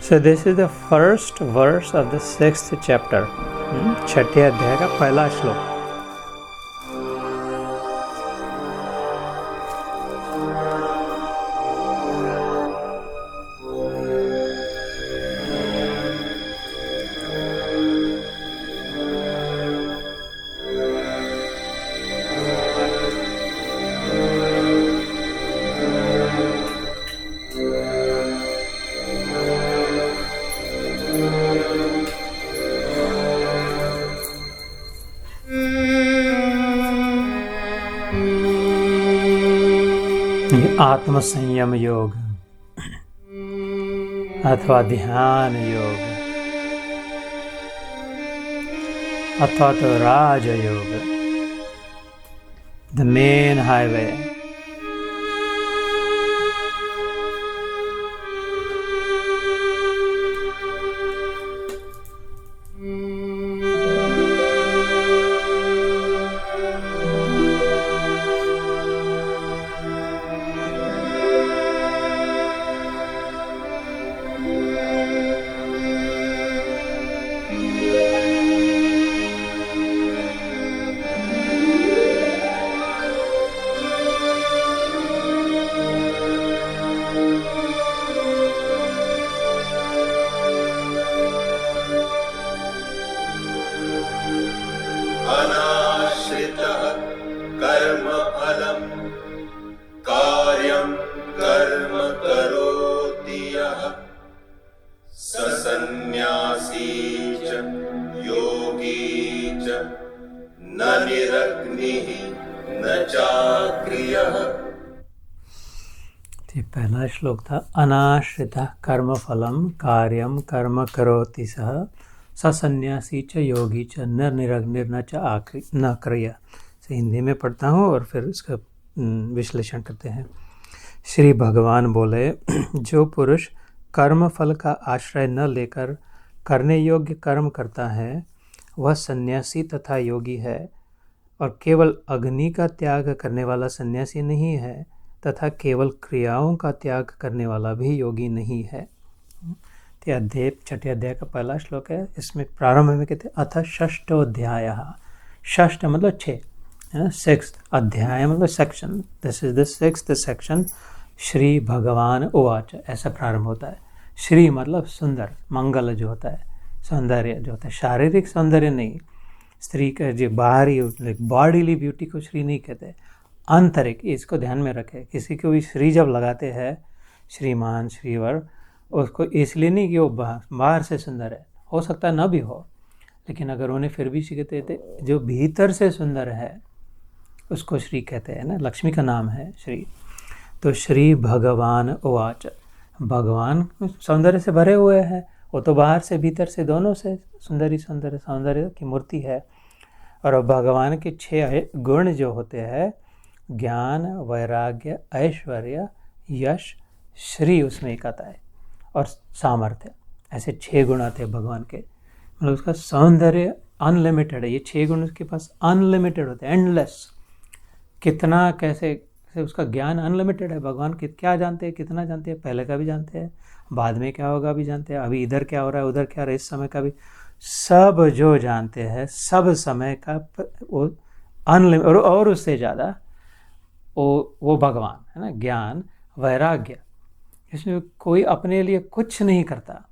So this is the first verse of the 6th chapter. छठे अध्याय का पहला श्लोक. आत्म संयम योग अथवा ध्यान योग अथवा तो राज योग, द मेन हाईवे. पहला श्लोक था अनाश्रितः कर्म फलम कार्यम कर्म करोति सः सन्यासी च योगी च न निरग्निर्न च न क्रिया. से हिंदी में पढ़ता हूँ और फिर इसका विश्लेषण करते हैं. श्री भगवान बोले, जो पुरुष कर्म फल का आश्रय न लेकर करने योग्य कर्म करता है वह सन्यासी तथा योगी है, और केवल अग्नि का त्याग करने वाला सन्यासी नहीं है तथा केवल क्रियाओं का त्याग करने वाला भी योगी नहीं है. अध्याय छठे अध्याय का पहला श्लोक है. इसमें प्रारंभ में कहते हैं अथ षष्ठोऽध्यायः. षष्ठ मतलब 6, सिक्स्थ अध्याय मतलब section. This is the sixth section. Shri भगवान उवाच, ऐसा प्रारंभ होता है. श्री मतलब सुंदर, मंगल जो होता है, सौंदर्य जो होता है, शारीरिक सौंदर्य नहीं. स्त्री का जो बाहरी बॉडीली ब्यूटी को श्री नहीं कहते, आंतरिक. इसको ध्यान में रखें. किसी को भी श्री जब लगाते हैं, श्रीमान श्रीवर, उसको इसलिए नहीं कि वो बाहर से सुंदर है, हो सकता है ना भी हो, लेकिन अगर उन्हें फिर भी श्री कहते थे, जो भीतर से सुंदर है उसको श्री कहते हैं ना. लक्ष्मी का नाम है श्री. तो श्री भगवान उवाच, भगवान सौंदर्य से भरे हुए हैं. वो तो बाहर से भीतर से दोनों से सौंदर्य की मूर्ति है. और भगवान के 6 गुण जो होते हैं, ज्ञान, वैराग्य, ऐश्वर्य, यश, श्री, उसमें एक आता है, और सामर्थ्य. ऐसे 6 गुण आते हैं भगवान के. मतलब उसका सौंदर्य अनलिमिटेड है. ये 6 गुण उसके पास अनलिमिटेड होते हैं, एंडलेस. कितना कैसे उसका ज्ञान अनलिमिटेड है. भगवान क्या जानते हैं, कितना जानते हैं, पहले का भी जानते हैं, बाद में क्या होगा भी जानते हैं, अभी इधर क्या हो रहा है, उधर क्या हो रहा है, इस समय का भी सब जो जानते हैं, सब समय का वो अनलिमिटेड, और उससे ज़्यादा वो भगवान है ना. ज्ञान, वैराग्य, इसमें कोई अपने लिए कुछ नहीं करता,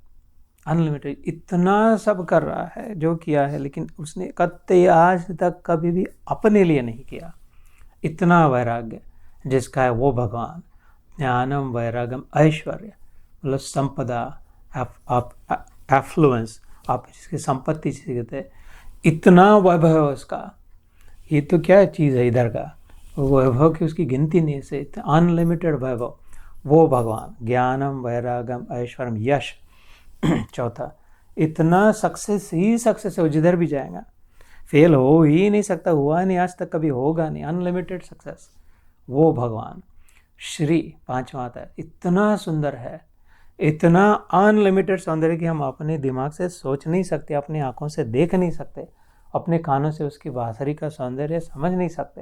अनलिमिटेड. इतना सब कर रहा है जो किया है, लेकिन उसने कत्ते आज तक कभी भी अपने लिए नहीं किया. इतना वैराग्य जिसका है वो भगवान. ज्ञानम वैरागम ऐश्वर्य मतलब संपदा, एफ्लुएंस, आप जिसकी संपत्ति जिसे कहते हैं, इतना वैभव है उसका. ये तो क्या चीज़ है इधर का, वैभव की उसकी गिनती नहीं है. से अनलिमिटेड वैभव वो भगवान. ज्ञानम वैरागम ऐश्वर्यम यश. चौथा, इतना सक्सेस ही सक्सेस है, वो जिधर भी जाएगा फेल हो ही नहीं सकता, हुआ नहीं आज तक, कभी होगा नहीं. अनलिमिटेड सक्सेस वो भगवान. श्री पांचवा आता है, इतना सुंदर है, इतना अनलिमिटेड सौंदर्य कि हम अपने दिमाग से सोच नहीं सकते, अपनी आंखों से देख नहीं सकते, अपने कानों से उसकी बांसुरी का सौंदर्य समझ नहीं सकते.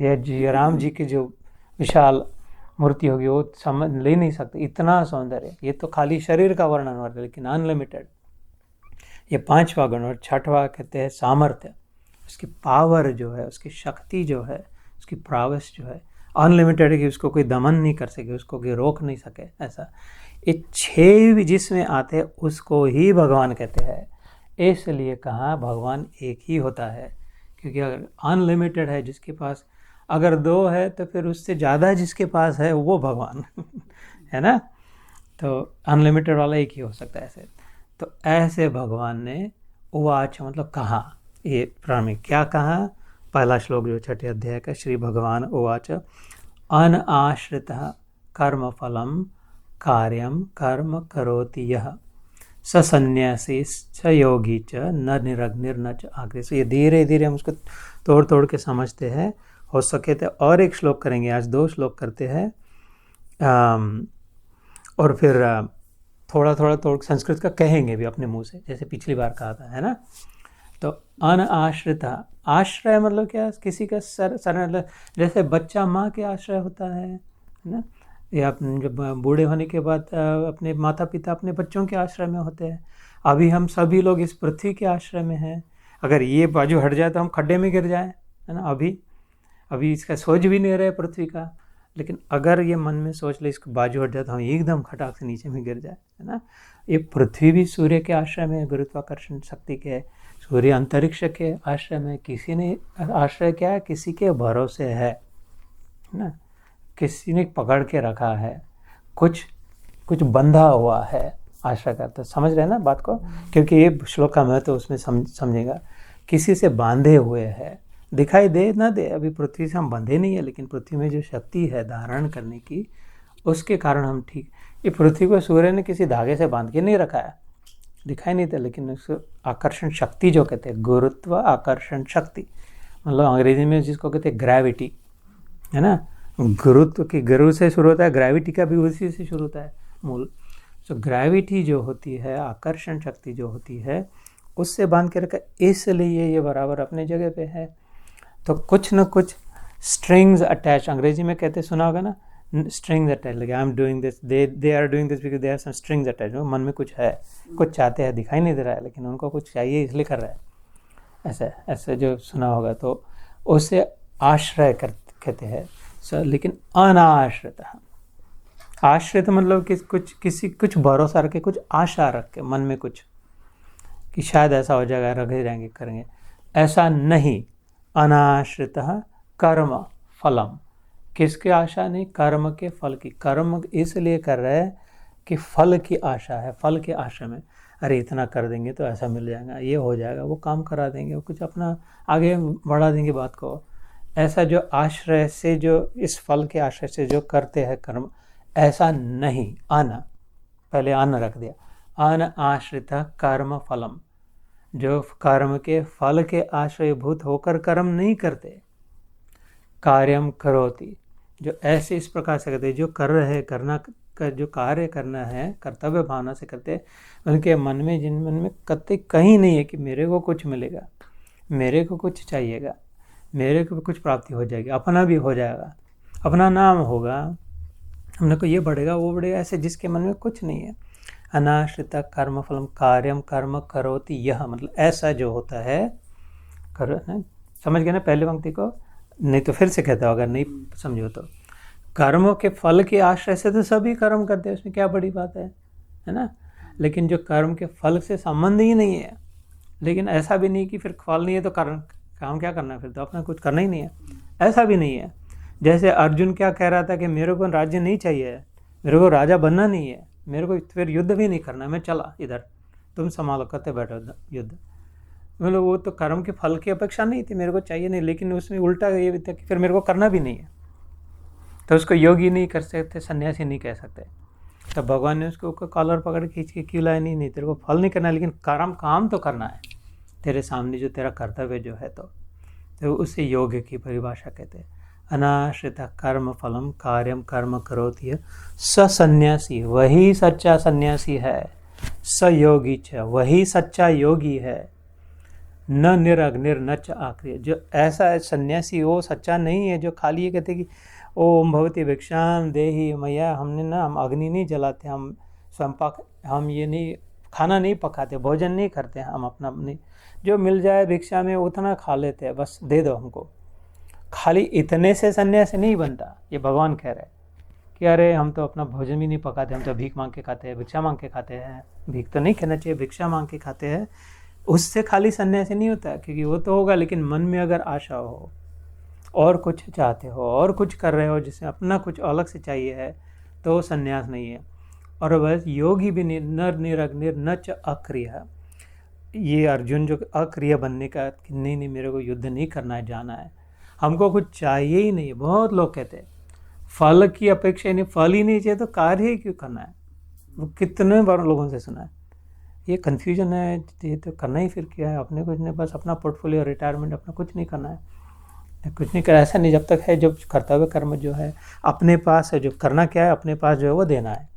ये जी राम जी के जो विशाल मूर्ति होगी वो समझ ले नहीं सकते, इतना सौंदर्य। ये तो खाली शरीर का वर्णन हो रहा है, लेकिन अनलिमिटेड। ये 5वां गुण। और 6वां कहते हैं सामर्थ्य। उसकी पावर जो है, उसकी शक्ति जो है, उसकी प्रॉविस जो है अनलिमिटेड है कि उसको कोई दमन नहीं कर सके, उसको कोई रोक नहीं सके। ऐसा ये 6 भी जिसमें आते हैं उसको ही भगवान कहते हैं। इसलिए कहा भगवान एक ही होता है, क्योंकि अगर अनलिमिटेड है जिसके पास, अगर 2 है तो फिर उससे ज़्यादा जिसके पास है वो भगवान है ना। तो अनलिमिटेड वाला एक ही हो सकता है ऐसे। तो ऐसे भगवान ने उवाच मतलब कहा, ये पुराण में क्या कहा, पहला श्लोक जो 6 अध्याय का, श्री भगवान उवाच अनआश्रितः कर्म फलम कार्यम कर्म करोति यः स सन्यासी च योगी च न निरग्निर न च आग्रह। ये धीरे धीरे हम उसको तोड़ तोड़ के समझते हैं। हो सके तो और एक श्लोक करेंगे, आज 2 श्लोक करते हैं और फिर थोड़ा थोड़ा तोड़ संस्कृत का कहेंगे भी अपने मुंह से, जैसे पिछली बार कहा था, है ना। तो अनआश्रित, आश्रय मतलब क्या, किसी का शरण, जैसे बच्चा माँ के आश्रय होता है ना, या जब बूढ़े होने के बाद अपने माता पिता अपने बच्चों के आश्रय में होते हैं। अभी हम सभी लोग इस पृथ्वी के आश्रय में हैं। अगर ये बाजू हट जाए तो हम खड्डे में गिर जाएं, है ना। अभी इसका सोच भी नहीं रहे पृथ्वी का, लेकिन अगर ये मन में सोच ले इसको बाजू हट जाए तो हम एकदम खटाक से नीचे में गिर जाए, है ना। ये पृथ्वी भी सूर्य के आश्रय में, गुरुत्वाकर्षण शक्ति के, सूर्य अंतरिक्ष के आश्रय में। किसी ने आश्रय क्या है, किसी के भरोसे है ना, किसी ने पकड़ के रखा है, कुछ बंधा हुआ है आश्रय का। तो समझ रहे हैं ना बात को, क्योंकि ये श्लोक का महत्व उसमें समझेगा। किसी से बांधे हुए है, दिखाई दे ना दे, अभी पृथ्वी से हम बंधे नहीं है, लेकिन पृथ्वी में जो शक्ति है धारण करने की, उसके कारण हम ठीक। ये पृथ्वी को सूर्य ने किसी धागे से बांध के नहीं रखा है, दिखाई नहीं था, लेकिन उसको आकर्षण शक्ति जो कहते हैं, गुरुत्व आकर्षण शक्ति, मतलब अंग्रेजी में जिसको कहते हैं ग्रेविटी, है ना। गुरुत्व की गुरु से शुरू होता है, ग्रेविटी का भी उसी से शुरू होता है मूल। तो ग्रेविटी जो होती है, आकर्षण शक्ति जो होती है, उससे बांध के रखा, इसलिए ये बराबर अपने जगह पे है। तो कुछ न कुछ स्ट्रिंग्स अटैच, अंग्रेजी में कहते सुना होगा ना, strings attach, like I am doing this, they are doing this because they are some strings attach. मन में कुछ है, कुछ चाहते हैं, दिखाई नहीं दे रहा है, लेकिन उनको कुछ चाहिए इसलिए कर रहा है, ऐसे जो सुना होगा। तो उसे आश्रय कहते हैं। लेकिन अनाश्रित, आश्रित मतलब कुछ भरोसा रखे, कुछ आशा रख के मन में, कुछ कि शायद ऐसा हो जाएगा, रखे रहेंगे, करेंगे, ऐसा नहीं। अनाश्रित कर्म फलम, किसकी आशा नहीं, कर्म के फल की। कर्म इसलिए कर रहे हैं कि फल की आशा है, फल के आशा में, अरे इतना कर देंगे तो ऐसा मिल जाएगा, ये हो जाएगा, वो काम करा देंगे, वो कुछ अपना आगे बढ़ा देंगे बात को। ऐसा जो आश्रय से, जो इस फल के आश्रय से जो करते हैं कर्म, ऐसा नहीं। पहले अन रख दिया, अन आश्रित कर्म फलम, जो कर्म के फल के आश्रयभूत होकर कर्म नहीं करते। कार्यम करोति, जो ऐसे इस प्रकार से करते, जो कर रहे जो कार्य करना है कर्तव्य भावना से करते, उनके मन में, जिन मन में कहीं नहीं है कि मेरे को कुछ मिलेगा, मेरे को कुछ चाहिएगा, मेरे को भी कुछ प्राप्ति हो जाएगी, अपना भी हो जाएगा, अपना नाम होगा, हमने को ये बढ़ेगा वो बढ़ेगा, ऐसे जिसके मन में कुछ नहीं है। अनाश्रित कर्म फलम कार्यम कर्म करोति यह, मतलब ऐसा जो होता है समझ गए ना पहले पंक्ति को, नहीं तो फिर से कहता हो अगर नहीं समझो तो। कर्मों के फल के आश्रय से तो सभी कर्म करते हैं, उसमें क्या बड़ी बात है ना। लेकिन जो कर्म के फल से संबंध ही नहीं है, लेकिन ऐसा भी नहीं कि फिर फल नहीं है तो काम क्या करना है, फिर तो अपना कुछ करना ही नहीं है, ऐसा भी नहीं है। जैसे अर्जुन क्या कह रहा था कि मेरे को राज्य नहीं चाहिए, मेरे को राजा बनना नहीं है, मेरे को फिर युद्ध भी नहीं करना, मैं चला इधर, तुम संभालो, करते बैठो युद्ध। मतलब वो तो कर्म के फल की अपेक्षा नहीं थी, मेरे को चाहिए नहीं, लेकिन उसमें उल्टा ये भी था कि फिर मेरे को करना भी नहीं है, तो उसको योगी नहीं कर सकते, सन्यासी नहीं कह सकते। तो भगवान ने उसको कॉलर पकड़ खींच के क्यों लाया, नहीं तेरे को फल नहीं करना है, लेकिन काम तो करना है, तेरे सामने जो तेरा कर्तव्य जो है, तो उसे योग की परिभाषा कहते हैं। अनाश्रित कर्म फलम कार्यम कर्म करोति स सन्यासी, वही सच्चा सन्यासी है। स योगी च, वही सच्चा योगी है। न निरग्निर न च आक्रिय, जो ऐसा सन्यासी वो सच्चा नहीं है जो खाली ये कहते कि ओम भवती भिक्षाम देहि मैया, हमने ना, हम अग्नि नहीं जलाते, हम स्वयं हम ये नहीं, खाना नहीं पकाते, भोजन नहीं करते, हम अपना नहीं, जो मिल जाए भिक्षा में उतना खा लेते हैं, बस दे दो हमको। खाली इतने से सन्यासी नहीं बनता, ये भगवान कह रहे हैं कि अरे हम तो अपना भोजन भी नहीं पकाते, हम तो भीख मांग के खाते हैं, भिक्षा मांग के खाते हैं। भीख तो नहीं कहना चाहिए, भिक्षा मांग के खाते हैं। उससे खाली सन्यासी नहीं होता, क्योंकि वो तो होगा, लेकिन मन में अगर आशा हो और कुछ चाहते हो और कुछ कर रहे हो जिससे अपना कुछ अलग से चाहिए है, तो सन्यास नहीं है। और बस योगी भी नर निरग्निर न च अक्रिय, ये अर्जुन जो अक्रिय बनने का कि नहीं मेरे को युद्ध नहीं करना है, जाना है, हमको कुछ चाहिए ही नहीं। बहुत लोग कहते हैं फल की अपेक्षा नहीं, फल ही नहीं चाहिए तो कार्य ही क्यों करना है। वो कितने बार लोगों से सुना है, ये कन्फ्यूजन है, ये तो करना ही फिर क्या है, अपने कुछ नहीं, बस अपना पोर्टफोलियो, रिटायरमेंट, अपना कुछ नहीं करना है, कुछ नहीं करना। ऐसा नहीं, जब तक है, जब कर्तव्य कर्म जो है अपने पास है, जो करना क्या है अपने पास जो है वो देना है,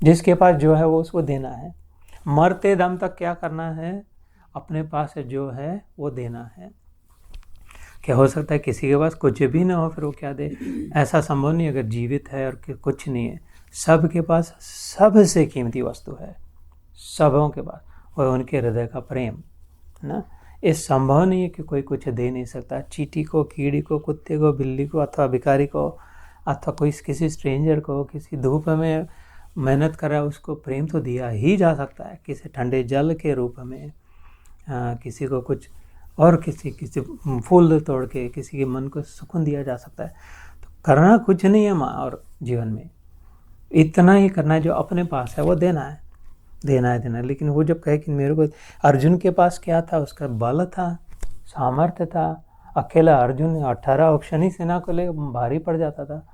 जिसके पास जो है वो उसको देना है। मरते दम तक क्या करना है, अपने पास है जो है वो देना है। क्या हो सकता है किसी के पास कुछ भी ना हो, फिर वो क्या दे, ऐसा संभव नहीं। अगर जीवित है और कुछ नहीं है, सबके पास सबसे कीमती वस्तु है, सबों के पास, वो उनके हृदय का प्रेम ना। ये संभव नहीं है कि कोई कुछ दे नहीं सकता। चींटी को, कीड़ी को, कुत्ते को, बिल्ली को, अथवा भिखारी को, अथवा कोई किसी स्ट्रेंजर को, किसी धूप में मेहनत कर रहा है उसको प्रेम तो दिया ही जा सकता है, किसी ठंडे जल के रूप में, किसी को कुछ और किसी फूल तोड़ के किसी के मन को सुकून दिया जा सकता है। तो करना कुछ नहीं है माँ, और जीवन में इतना ही करना है, जो अपने पास है वो देना है, देना है, देना है। लेकिन वो जब कहे कि मेरे को, अर्जुन के पास क्या था, उसका बल था, सामर्थ्य था। अकेला अर्जुन 18 औक्षणी सेना को ले भारी पड़ जाता था,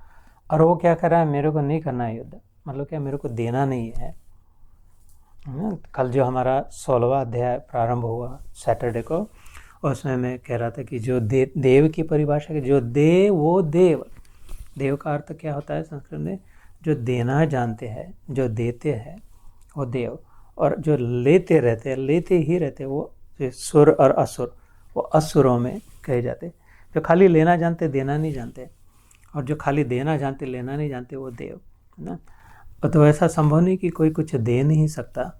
और वो क्या कर रहा है, मेरे को नहीं करना है युद्ध, मतलब क्या, मेरे को देना नहीं है। कल जो हमारा 16वां अध्याय प्रारंभ हुआ सैटरडे को, उसमें मैं कह रहा था कि जो देव की परिभाषा है, जो दे वो देव। देव का अर्थ क्या होता है संस्कृत में, जो देना जानते हैं, जो देते हैं वो देव। और जो लेते रहते हैं, लेते ही रहते हैं, वो सुर और असुर, वो असुरों में कहे जाते। जो खाली लेना जानते, देना नहीं जानते, और जो खाली देना जानते, लेना नहीं जानते, वो देव है ना। तो ऐसा संभव नहीं कि कोई कुछ दे नहीं सकता,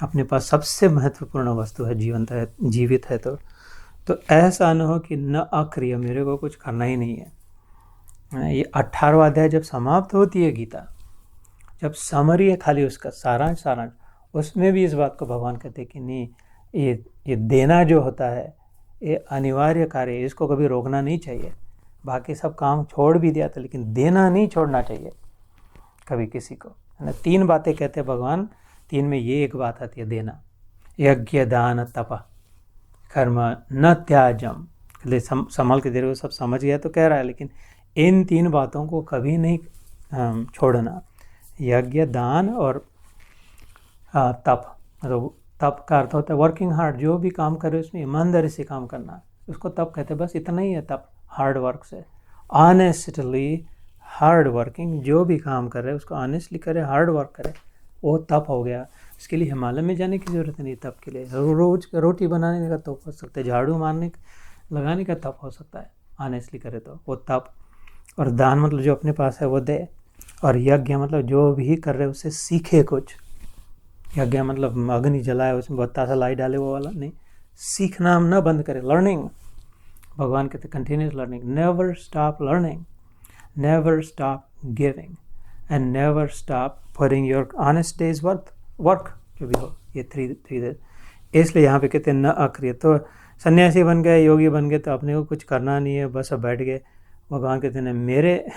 अपने पास सबसे महत्वपूर्ण वस्तु है, जीवंत है, जीवित है। तो ऐसा न हो कि न अक्रिय, मेरे को कुछ करना ही नहीं है। ये 18वां अध्याय जब समाप्त होती है गीता, जब समरी है खाली उसका सारांश, उसमें भी इस बात को भगवान कहते हैं कि नहीं, ये देना जो होता है ये अनिवार्य कार्य है, इसको कभी रोकना नहीं चाहिए। बाकी सब काम छोड़ भी दिया था, लेकिन देना नहीं छोड़ना चाहिए कभी किसी को, है ना। 3 बातें कहते हैं भगवान, 3 में ये एक बात आती है, देना। यज्ञ दान तप कर्म न त्याजम, संभाल के दे रहे हो, सब समझ गया तो कह रहा है, लेकिन इन 3 बातों को कभी नहीं छोड़ना। यज्ञ, दान और तप। मतलब तप का अर्थ होता है वर्किंग हार्ड, जो भी काम करे उसमें ईमानदारी से काम करना, उसको तप कहते हैं। बस इतना ही है तप, हार्ड वर्क से, ऑनेस्टली हार्ड वर्किंग, जो भी काम कर रहे हैं उसको ऑनेस्टली करे, हार्ड वर्क करे, वो तप हो गया। इसके लिए हिमालय में जाने की ज़रूरत नहीं तप के लिए, रोज रोटी बनाने का तप हो सकता है, झाड़ू मारने लगाने का तप हो सकता है, ऑनेस्टली करे तो वो तप। और दान मतलब जो अपने पास है वो दे, और यज्ञ मतलब जो भी कर रहे उससे सीखे कुछ। यज्ञ मतलब अग्नि जलाए उसमें बतासा लाई डाले, वो वाला नहीं, सीखना हम न बंद करें, लर्निंग। भगवान कहते continuous learning, never stop learning, never stop giving, and never stop putting your honest days work जो भी हो। ये 3 इसलिए यहाँ पे कहते हैं न अक्रिय। तो सन्यासी बन गए, योगी बन गए, तो अपने को कुछ करना नहीं है, बस अब बैठ गए। भगवान कहते हैं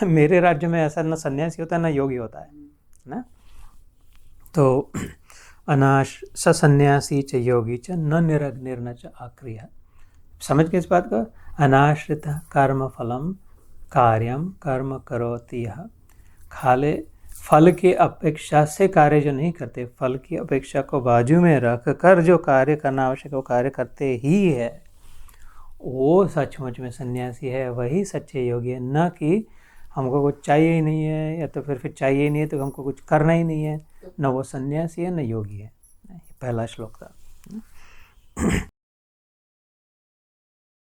मेरे राज्य में ऐसा न सन्यासी होता है न योगी होता है ना। तो अनाश सन्यासी च योगी च न निरग्निर्न च अक्रिय। समझ के इस बात को, अनाश्रित कर्म फलम कार्यम कर्म करोति यः। खाले फल की अपेक्षा से कार्य जो नहीं करते, फल की अपेक्षा को बाजू में रख कर जो कार्य करना आवश्यक वो कार्य करते ही है, वो सचमुच में सन्यासी है, वही सच्चे योगी है। न कि हमको कुछ चाहिए ही नहीं है, या तो फिर चाहिए ही नहीं है तो हमको कुछ करना ही नहीं है, न वो सन्यासी है न योगी है। ये पहला श्लोक था।